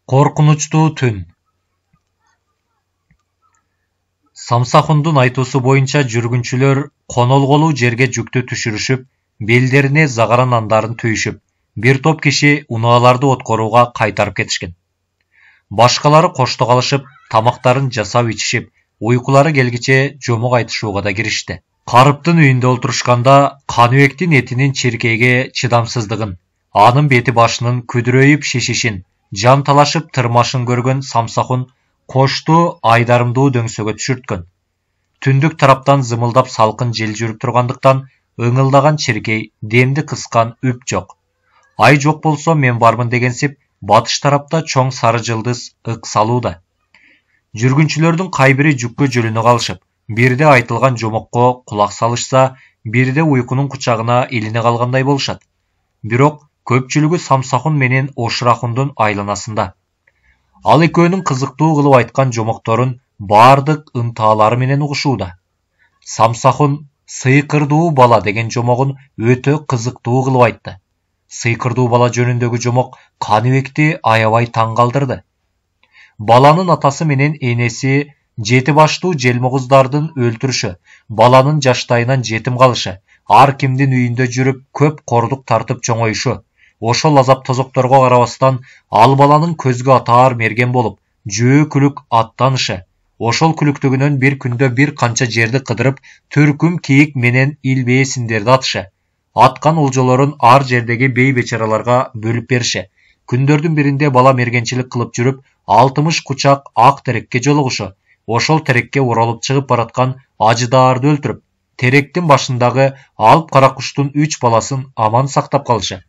Коркунучтуу түн. Самсахундун айтуусу боюнча жүргүнчүлөр конолголуу жерге жүктү түшүрүшүп, белдерине загара нандарын түйүшүп, бир топ киши унааларды откорууга кайтарып кетишкен. Башкалары кошто калышып, тамактарын жасап ичишип, уйкулары келгиче жомок айтышууга да киришти. Карыптын үйүндө олтурушканда Каныбектин этинин чиркейге чыдамсыздыгын, анын бети башынын күдүрөйүп шишишин, жан талашып тырмашын көргөн Самсахун кошту айдарымдуу дөңсөгө түшүрткөн. Түндүк тараптан зымылдап салкын жел жүрүп тургандыктан ыңылдаган чиркей, демди кыскан үп жок. Ай жок болсо мен бармын дегенсип, батыш тарапта чоң сары жылдыз ык салууда. Жүргүнчүлөрдүн кайбири жүккө жөлөнө калышып, бирде айтылган жомокко кулак салышса, бирде уйкунун кучагына илине калгандай болушат. Бирок көпчүлүгү Самсахун менен Ошурахундун айланасында. Ал экөөнүн кызыктуу кылып айткан жомокторун бардык ынтаалары менен угушууда. Самсахун сыйкырдуу бала деген жомогун өтө кызыктуу кылып айтты. Сыйкырдуу бала жөнүндөгү жомок Каныбекти аябай таң калтырды. Баланын атасы менен энеси жети баштуу желмогуздардын өлтүрүшү, баланын жаштайынан жетим калышы, ар кимдин үйүндө жүрүп көп кордук тартып чоңоюшу, ошол азап тозокторго карабастан ал баланын көзгө атаар мерген болуп, жөө күлүк аттанышы, ошол күлүктүгүнөн бир күндө бир канча жерди кыдырып, түркүм кийик менен илбээсиндерди атышы, аткан олжолорун ар жердеги бей бечараларга бөлүп бериши, күндөрдүн биринде бала мергенчилик кылып жүрүп, 60 кучак ак терекке жолугушу, ошол терекке уралып чыгып бараткан ажыдаарды өлтүрүп, теректин башындагы алып кара куштун 3 баласын аман сактап калышы.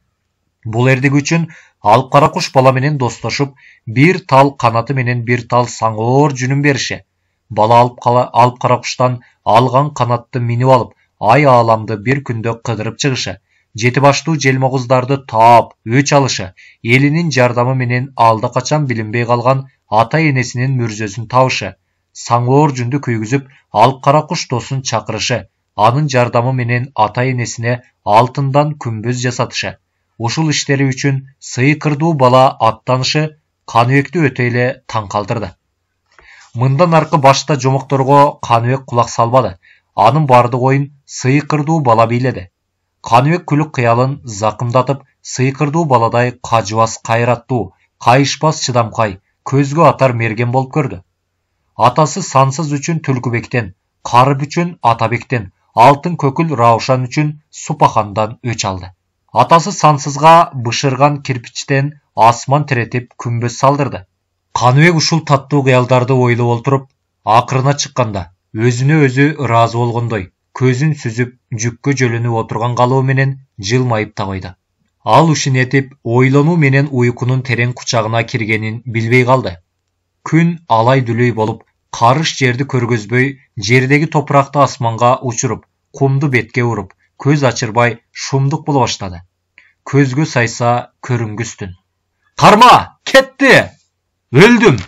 Бул эрдик үчүн алып кара куш бала менен достошуп, бир тал канаты менен бир тал саңоор жүнүн бериши. Бала алып кара куштан алган канатты минип алып, ай ааламды бир күндө кыдырып чыгышы. Жети баштуу желмогуздарды таап, өч алышы, элинин жардамы менен алда качан билинбей калган ата энесинин мүрзөсүн табышы. Саңоор жүндү күйгүзүп, алып кара куш досун чакырышы, анын жардамы менен ата энесине алтындан күмбөз жасатышы. Ушул иштери үчүн сыйкырдуу бала аттанышы Каныбекти өтө эле таң калтырды. Мындан аркы башта жомокторго Каныбек кулак салбады. Анын бардык оюн сыйкырдуу бала бийледи. Каныбек күлүк кыялын закымдатып, сыйкырдуу баладай кажыбас кайраттуу, кайышпас чыдамкай, көзгө атар мерген болуп көрдү. Атасы Сансыз үчүн Түлкүбектен, Карып үчүн Атабектен, Алтын көкүл Раушан үчүн Супахандан өч алды. Атасы Сансызга бышырган кирпичтен асман тиретип күмбөз салдырды. Каныбек ушул таттуу кыялдарды ойлоп олтуруп, акырына чыкканда өзүнө өзү ыраазы болгондой, көзүн сүзүп, жүккө жөлөнүп отурган калыбы менен жылмайып да койду. Ал ушинетип, ойлонуу менен уйкунун терең кучагына киргенин билбей калды. Күн алай дүлөй болуп, карыш жерди көргөзбөй, жердеги топуракты асманга учуруп, кумду бетке уруп, көз ачырбай шумдук боло баштады. Көзгө сайса көрүнгүс түн. Карма, кетти! Өлдүм!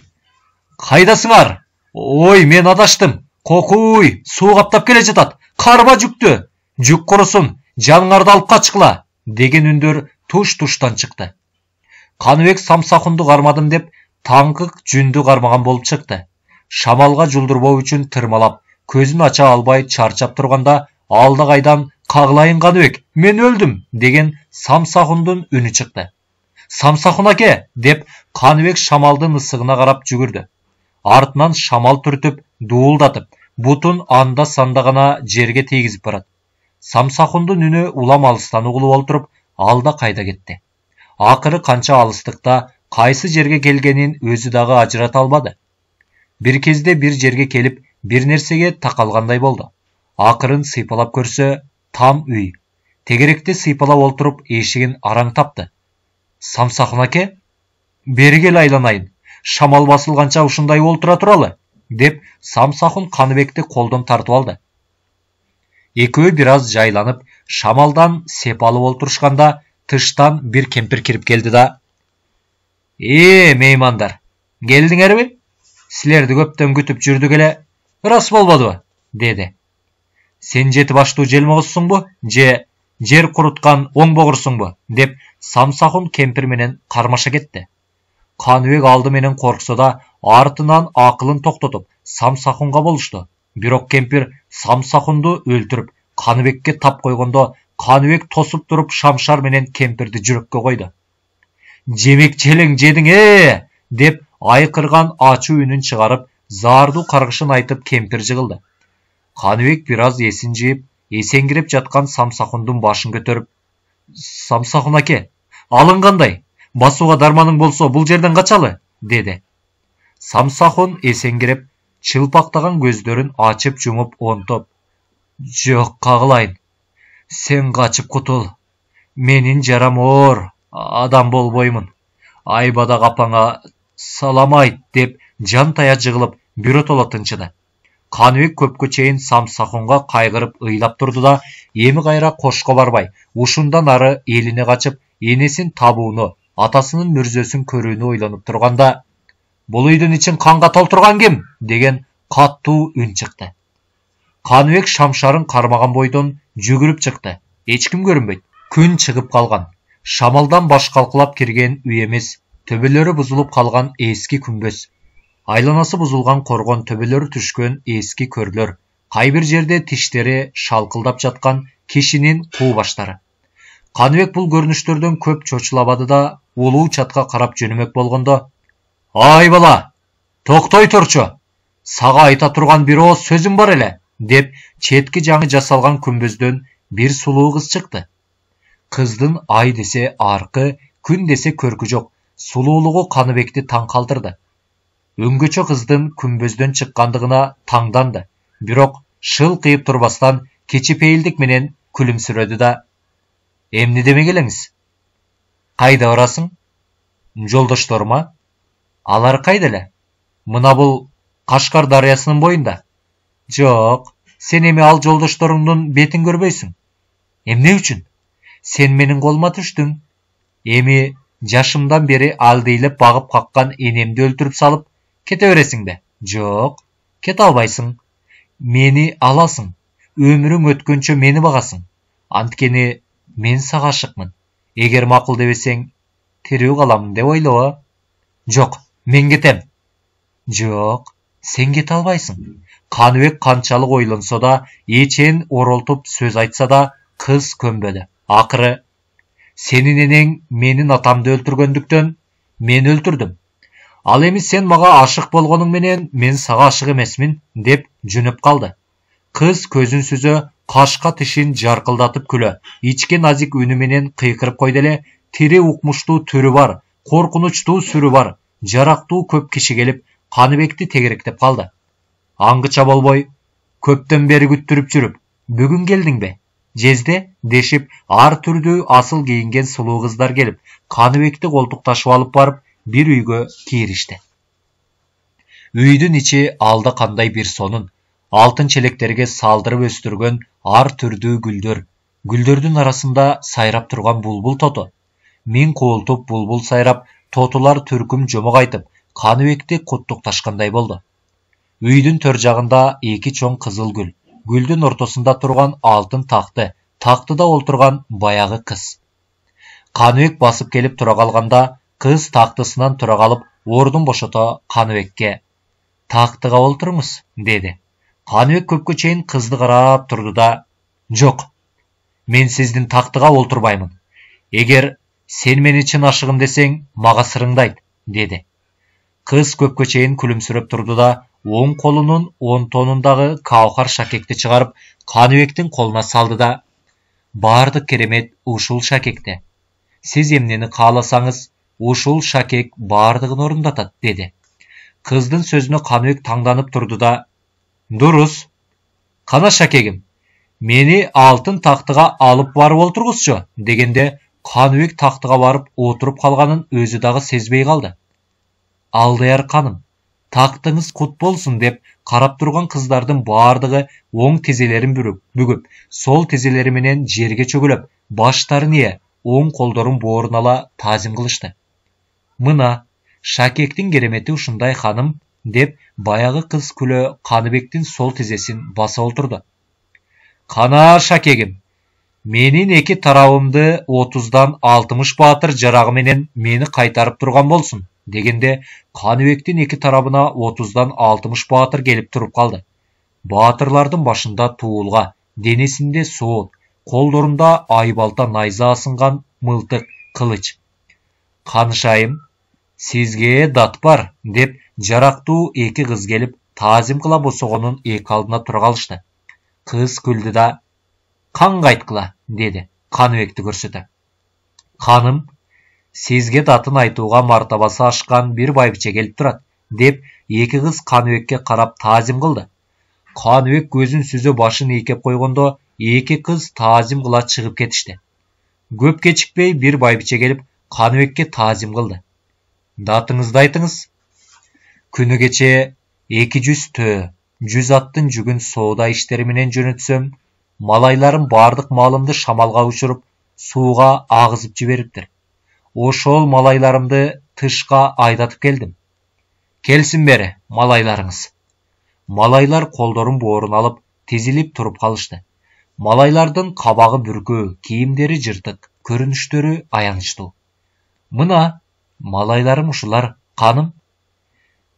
Кайдасыңар? Ой, мен адаштым. Кокуй, суу каптап келе жатат. Карма жүктү. Жүк курусун, жаныңарды алып качкыла, деген үндөр туш-туштан чыкты. Каныбек Самсахунду кармадым деп, таңкык жүндү кармаган болуп чыкты. Шамалга жулдурбоо үчүн тырмалап, көзүн ача албай чарчап турганда, алда кайдан "Кагылайын Каныбек, мен өлдүм" деген Самсахундун үнү чыкты. "Самсахун аке" деп Каныбек шамалдын ысыгына карап жүгүрдү. Артынан шамал түртүп, дуулдатып, бутун анда-санда гана жерге тийгизип барат. Самсахундун үнү улам алыстан угулуп олтуруп, алда кайда кетти. Акыры канча алыстыкта кайсы жерге келгенин өзү дагы ажырата албады. Бир кезде бир жерге келип, бир нерсеге такалгандай болду. Акырын сыйпалап көрсө, там үй. Тегеректе сыйпалап олтуруп, эшигин араң тапты. "Самсахун аке, бери кел айланайын. Шамал басылганча ушундай олтура туралы" деп Самсахун Каныбекти колдон тартып алды. Экөө бир аз жайланып, шамалдан сеп алып олтурушканда, тыштан бир кемпир кирип келди да: меймандар, келдиңерби? Силерди көптөн күтүп жүрдүк эле, ырас болбодубу?" деди. "Сен жети баштуу желмогузсуңбу, же жер куруткан оң богурсуңбу?" деп Самсахун кемпир менен кармаша кетти. Каныбек алды менен корксо да, артынан акылын токтотуп, Самсахунга болушту. Бирок кемпир Самсахунду өлтүрүп, Каныбекке тап койгондо, Каныбек тосуп туруп шамшар менен кемпирди жүрөккө койду. Жемек желең жедиң деп айкырган ачуу үнүн чыгарып, заардуу каргышын айтып кемпир жыгылды. Каныбек бир аз эсин жыйып, эсеңгирип жаткан Самсахундун башын көтөрүп, Самсахун аке, алың кандай? Басууга дарманың болсо, бул жерден качалы, деди. Самсахун эсеңгирип, чылпактаган көздөрүн ачып жумуп онтоп, жок кагылайын, сен качып кутул, менин жарам оор, адам болбоймун, Айбада апаңа салам айт деп жантая жыгылып биротоло тынчыды. Каныбек көпкө чейин Самсахунга кайгырып ыйлап турду да, эми кайра кошко барбай, ушундан ары элине качып, энесин табууну, атасынын мүрзөсүн көрүүнү ойлонуп турганда, бул үйдүн ичин канга толтурган ким? Деген каттуу үн чыкты. Каныбек шамшарын кармаган бойдон жүгүрүп чыкты. Эч ким көрүнбөйт. Күн чыгып калган. Шамалдан баш калкылап кирген үй эмес, төбөлөрү бузулуп калган эски күмбөз. Айланасы бузулган коргон төбөлөрү түшкөн эски көрлөр. Кайбир жерде тиштери шалкылдап жаткан кишинин куу баштары. Каныбек бул көрүнүштөрдөн көп чочулабады да, улуу чатка карап жөнөмөк болгондо, «Ай бала, токтой турчу. Сага айта турган бир ооз сөзүм бар эле», деп четки жаңы жасалган күмбөздөн бир сулуу кыз чыкты. Кыздын ай десе аркы, күн десе көркү жок, сулуулугу Каныбекти таң калтырды. Өңгөчө кыздын күмбөздөн чыккандыгына таңданды. Бирок шылкыйып турбастан кечипейилдик менен күлүмсүрөдү да, «Эмне демек элеңиз? Кайда барасың? Жолдошторума? Алар кайда эле? Мына бул Кашкар дарыясынын боюнда. Жок, сен эми ал жолдошторуңдун бетин көрбөйсүң. Эмне үчүн? Сен менин колума түштүң. Эми жашымдан бери алдыйлып багып каккан энемди өлтүрүп салып, кете бересиң бе? Жок, кете албайсың. Мени аласың. Өмүрүң өткөнчө мени багасың. Анткени мен сага ашыкмын. Эгер макул дебесең, тирүү каламын деп ойлобо. Жок, мен кетем. Жок, сен кете албайсың. Каныбек канчалык ойлонсо да, эчен оролтуп сөз айтса да, кыз көнбөдү. Акыры, сенин энең менин атамды өлтүргөндүктөн мен өлтүрдүм. Ал эми сен мага ашык болгонуң менен мен сага ашык эмесмин, деп жөнөп калды. Кыз көзүн сүзө, кашка тишин жаркылдатып күлө, ичке назик үнү менен кыйкырып койду эле, тири укмуштуу түрү бар, коркунучтуу сүрү бар, жарактуу көп киши келип, Каныбекти тегеректеп калды. Аңгыча болбой, көптөн бери күттүрүп жүрүп, бүгүн келдиң бе? Жезде, дешип, ар түрдүү асыл кийинген сулуу кыздар келип, Каныбекти колтукташып алып барып, бир үйгө киришти. Үйдүн ичи алда кандай бир сонун, алтын челектерге салдырып өстүргөн ар түрдүү гүлдөр, гүлдөрдүн арасында сайрап турган булбул тоту. Миң куултуп булбул сайрап, тотулар түркүм жомок айтып, Каныбекти куттукташкандай болду. Үйдүн төр жагында эки чоң кызыл гүл, гүлдүн ортосунда турган алтын такты, тактыда олтурган баягы кыз. Каныбек басып келип тура калганда, кыз тактысынан тура калып, ордун бошото Каныбекке, «Тактыга олтуруңуз», деди. Каныбек көпкө чейин кызды карап турду да, «Жок, мен сиздин тактыга олтурбаймын. Эгер сен мени чын ашыгым десең, мага сырыңды айт», деди. Кыз көпкө чейин күлүмсүрөп турду да, оң колунун он тонундагы каухар шакекти чыгарып, Каныбектин колуна салды да, «Бардык керемет ушул шакекте. Сиз эмнени кааласаңыз, ушул шакек бардыгын орундатат», деди. Кыздын сөзүнө Каныбек таңданып турду да, «Дурус. Кана шакегим, мени алтын тактыга алып барып олтургузчу», дегенде, Каныбек тактыга барып отуруп калганын өзү дагы сезбей калды. «Алдыяр ханым, тактыңыз кут болсун», деп карап турган кыздардын бардыгы оң тизелерин бүгүп, сол тизелери менен жерге чөгүлөп, баштарын ие, оң колдорун боорун ала таазим кылышты. «Мына шакектин керемети ушундай ханым», деп баягы кыз күлө Каныбектин сол тизесин баса олтурду. «Кана шакегим, Менин эки тарабымды 30-дан 60 батыр жарагы менен мени кайтарып турган болсун дегенде, Каныбектин эки тарабына 30-дан 60 батыр келип туруп калды. Батырлардын башында туулга, денесинде соот, колдорунда айбалта найза асынган мылтык, кылыч. Канышайым, сизге дат бар, деп жарактуу эки кыз келип, таазим кыла босогонун эки алдына тура калышты. Кыз күлдү да, «Канга айткыла», dedi, Каныбекти көрсөтө. «Ханым, сизге датын айтууга мартабасы ашкан бир байбиче келип турат», деп эки кыз Каныбекке карап таазим кылды. Каныбек көзүн сүзө башын ийкеп койгондо, эки кыз таазим кыла чыгып кетишти. Көп кечикпей бир байбиче келип Каныбекке таазим кылды. «Датыңызды айтыңыз». «Күнү кече 200 төө, 100 аттын жүгүн соода иштери менен жөнөтсөм, малайларым бардык малымды шамалга учуруп, сууга агызып жибериптир. Ошол малайларымды тышка айдатып келдим. Келсин бери, малайларыңыз». Малайлар колдорун боорун алып, тизилип туруп калышты. Малайлардын кабагы бүркөө, кийимдери жыртык, көрүнүштөрү аянычтуу. «Мына, малайларым ушулар, ханым.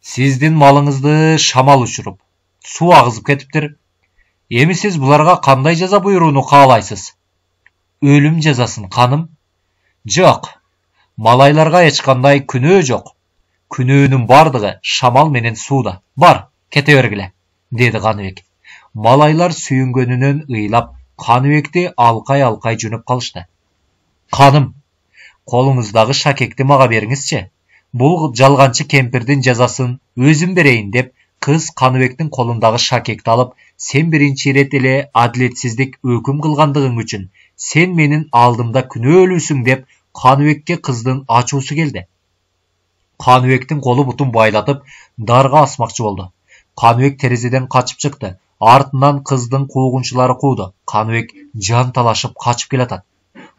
Сиздин малыңызды шамал учуруп, суу агызып кетиптир. Эми сиз буларга кандай жаза буйрууну каалайсыз?» «Өлүм жазасын, ханым». «Жок, малайларга эч кандай күнөө жок. Күнөөнүн бардыгы шамал менен сууда. Бар, кете бергиле», dedi Каныбек. Малайлар сүйүнгөнүнөн ыйлап, Каныбекти алкай-алкай жөнөп калышты. «Ханым, колуңуздагы шакекти мага бериңизчи. Бул жалганчы кемпирдин жазасын өзүм берейин», деп кыз Каныбектин колундагы шакекти алып, «Сен биринчи ирет эле адилетсиздик өкүм кылгандыгың үчүн сен менин алдымда күнөөлүүсүң», деп Каныбекке кыздын ачуусу келди. Каныбектин колу бутун байлатып, дарга асмакчы болду. Каныбек терезеден качып чыкты. Артынан кыздын куугунчулары кууду. Каныбек жан талашып качып келатат.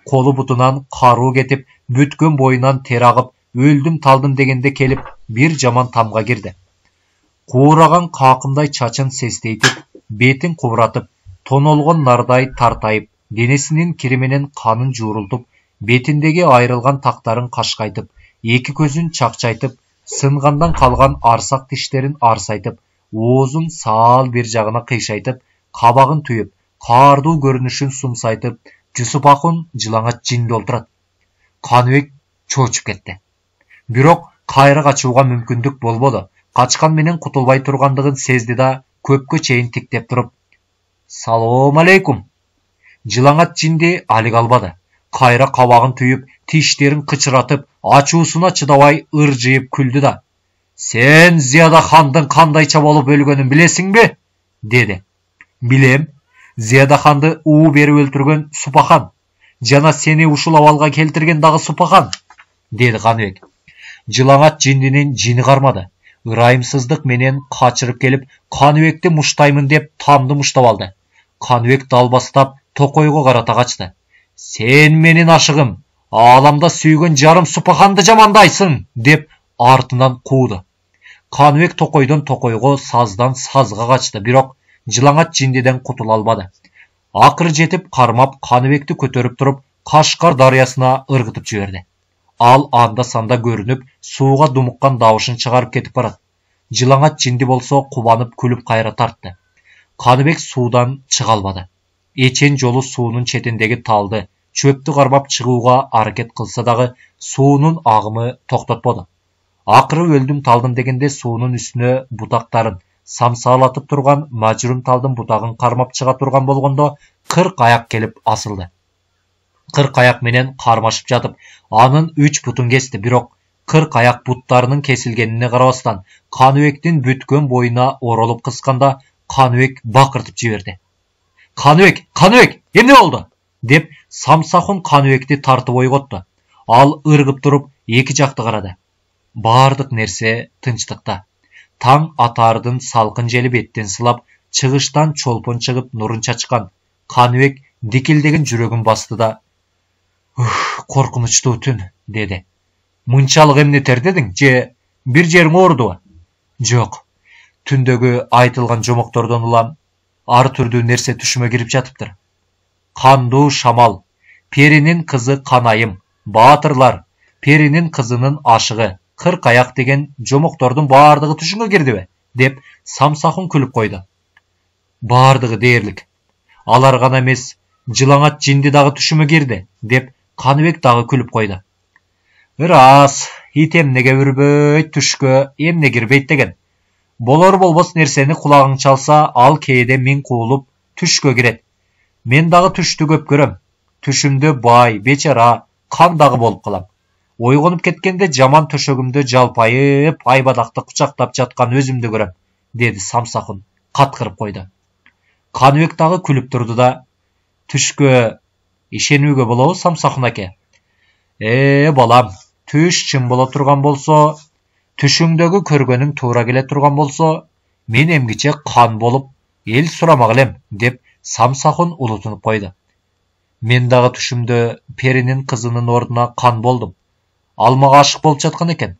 Колу бутунан каруу кетип, бүткөн боюнан тер агып, өлдүм талдым дегенде келип, бир жаман тамга кирди. Куураган какымдай чачын сестейтип, бетин кубратып, тонолгон нардай тартайып, денесинин кири менен канын жуурултуп, бетиндеги айрылган тактарын кашкайтып, эки көзүн чакчайтып, сынгандан калган арсак тиштерин арсайтып, оозун саал бир жагына кыйшайтып, кабагын түйүп, каардуу көрүнүшүн сумсайтып, Жусупакун жылаңач жинде олтурат. Каныбек чочуп кетти. Бирок кайра качууга мүмкүндүк болбоду. Качкан менен кутулбай тургандыгын сезди да, көпкө чейин тиктеп туруп, «Салом алейкум». Жылаңат жинди алик албады. Кайра кабагын түйүп, тиштерин кычыратып, ачуусуна чыдабай ыржыйып күлдү да, «Сен Зияда хандын кандайча болуп өлгөнүн билесиңби?» dedi. «Билем. Зияда ханды уу берип өлтүргөн Супахан. Жана сени ушул абалга келтирген дагы Супахан», dedi Каныбек. Жылаңат жиндинин жини кармады. Ырайымсыздык менен качырып келип, Каныбекти муштаймын деп тамды муштап алды. Каныбек далбастап токойго карата качты. «Сен менин ашыгым, ааламда сүйгөн жарым Супаханды жамандайсың», деп артынан кууду. Каныбек токойдон токойго, саздан сазга качты, бирок жылаңат жиндиден кутула албады. Акыры жетип кармап, Каныбекти көтөрүп туруп, Кашкар дарыясына ыргытып жиберди. Ал анда санда көрүнүп, сууга думуккан дабышын чыгарып кетип барат. Жылаңат жинди болсо кубанып күлүп кайра тартты. Каныбек суудан чыга албады. Эчен жолу суунун четиндеги талды, чөптү кармап чыгууга аракет кылса дагы, суунун агымы токтотподу. Акыры өлдүм талдым дегенде суунун үстүнө бутактарын, самсаалатып турган мажрум талдын бутагын кармап чыга турган болгондо, 40 аяк келип асылды. 40 аяк менен кармашып жатып, анын 3 бутун кести, бирок 40 аяк буттарынын кесилгенине карабастан, Каныбектин бүткөн боюна оролуп кысканда, Каныбек бакыртып жиберди. «Каныбек, Каныбек, эмне болду?» деп Самсахун Каныбекти тартып ойготту. Ал ыргып туруп, эки жакты карады. Бардык нерсе тынчтыкта. Таң атаардын салкын жели беттен сылап, чыгыштан чолпон чыгып нурун чачкан. Каныбек дикилдеген жүрөгүн басты да, «Коркунучтуу түн», dedi. «Мынчалык эмне тердедиң, же бир жериң оорудубу?» «Жок. Түндөгү айтылган жомоктордон улам ар түрдүү нерсе түшүмө кирип жатыптыр». Kandu Şamal, Perinin kızı Kanayım, Batırlar, Perinin kızının aşığı, Kırk ayak деген жомоктордун бардыгы түшүнгө кирдиби? Деп Самсахун күлүп койду. Бардыгы дээрлик. Алар гана эмес, жылаңат жинди дагы түшүмө кирди, деп Каныбек дагы күлүп койду. Ырас, ит эмнеге үрбөйт түшкө, эмне кирбейт деген. Болор болбос нерсени кулагың чалса, ал кээде миң куулуп түшкө кирет. Мен дагы түштү көп көрөм. Түшүмдө бай, бечара, кан дагы болуп калам. Ойгонуп кеткенде жаман төшөгүмдө жалпайып, айбадакты кучактап жаткан өзүмдү көрөм, деди Самсахун каткырып койду. Каныбек дагы күлүп турду да, түшкө ишенүүгө болобу, Самсахун аке? Балам, түш чын боло турган болсо, түшүңдөгү көргөнүң туура келе турган болсо, мен эмгиче кан болуп, эл сурамак элем, деп Самсахун улутунуп койду. Мен дагы түшүмдө Перинин кызынын ордуна кан болдум. Ал мага ашык болуп жаткан экен.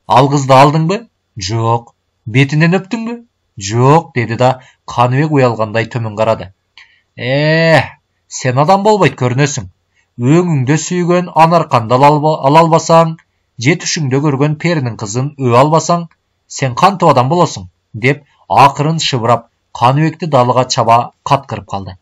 Ал кызды алдыңбы? Жок. Бетинен өптүңбү? Жок, деди да Каныбек уялгандай төмөн карады. Сен адам болбойт көрүнөсүң. Өңүңдө сүйгөн анарканды ала албасаң, же түшүңдө көргөн Перинин кызын өө албасаң, сен кантип адам болосуң? Деп акырын шыбырап, Каныбекти далыга чаба каткырып калды.